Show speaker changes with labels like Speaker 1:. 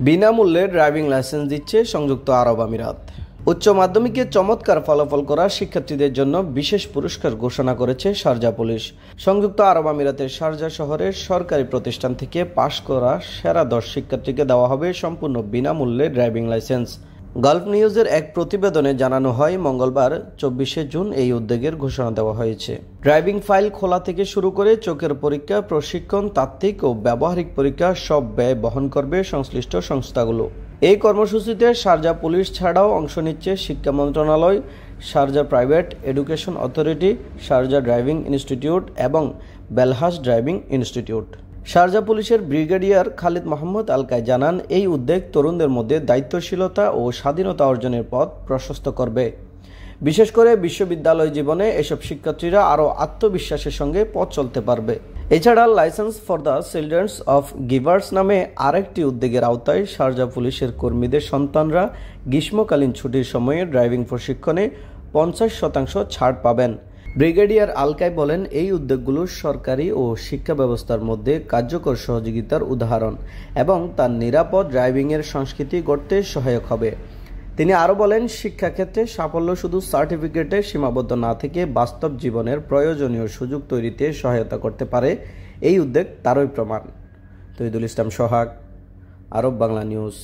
Speaker 1: বিনামূল্যে driving licence দিচ্ছে সংযুক্ত আরব আমিরাত। উচ্চ মাধ্যমিকে চমৎকার ফলাফল করা শিক্ষার্থীদের জন্য বিশেষ পুরস্কার ঘোষণা করেছে শারজাহ পুলিশ। সংযুক্ত আরব আমিরাতের শারজাহ শহরের সরকারি প্রতিষ্ঠান থেকে পাশ করা সেরা 10 শিক্ষার্থীকে দেওয়া হবে সম্পূর্ণ বিনামূল্যে ড্রাইভিং লাইসেন্স। গালফ নিউজের এক প্রতিবেদনে জানানো হয়, মঙ্গলবার 24শে জুন এই উদ্যোগের ঘোষণা দেওয়া হয়েছে। ড্রাইভিং ফাইল খোলা থেকে শুরু করে চোখের পরীক্ষা, প্রশিক্ষণ, তাত্ত্বিক ও ব্যবহারিক পরীক্ষা সব ব্যয় বহন করবে সংশ্লিষ্ট সংস্থাগুলো। এই কর্মসূচিতে শারজাহ পুলিশ ছাড়াও অংশ নিচ্ছে শিক্ষা মন্ত্রণালয়, Sharjah private education authority, Sharjah driving institute এবং বেলহাস ড্রাইভিং ইনস্টিটিউট। শারজাহ পুলিশের ব্রিগেডিয়ার খালিদ মোহাম্মদ আলকাই জানান, এই উদ্যোগ তরুণদের মধ্যে দায়িত্বশীলতা ও স্বাধীনতা অর্জনের পথ প্রশস্ত করবে। বিশেষ করে বিশ্ববিদ্যালয় জীবনে এসব শিক্ষার্থীরা আরও আত্মবিশ্বাসের সঙ্গে পথ চলতে পারবে। এছাড়া licence for the children's of givers নামে আরেকটি উদ্যোগের আওতায় শারজাহ পুলিশের কর্মীদের সন্তানরা গ্রীষ্মকালীন ছুটির সময়ে ড্রাইভিং প্রশিক্ষণে 50% ছাড় পাবেন। ব্রিগেডিয়ার আলকাই বলেন, এই উদ্যোগগুলো সরকারি ও শিক্ষা ব্যবস্থার মধ্যে কার্যকর সহযোগিতার উদাহরণ এবং তার নিরাপদ ড্রাইভিংয়ের সংস্কৃতি গড়তে সহায়ক হবে। তিনি আরও বলেন, শিক্ষাক্ষেত্রে সাফল্য শুধু সার্টিফিকেটে সীমাবদ্ধ না থেকে বাস্তব জীবনের প্রয়োজনীয় সুযোগ তৈরিতে সহায়তা করতে পারে। এই উদ্যোগ তারই প্রমাণ। তৌহিদুল ইসলাম সোহাগ, আরব বাংলা নিউজ।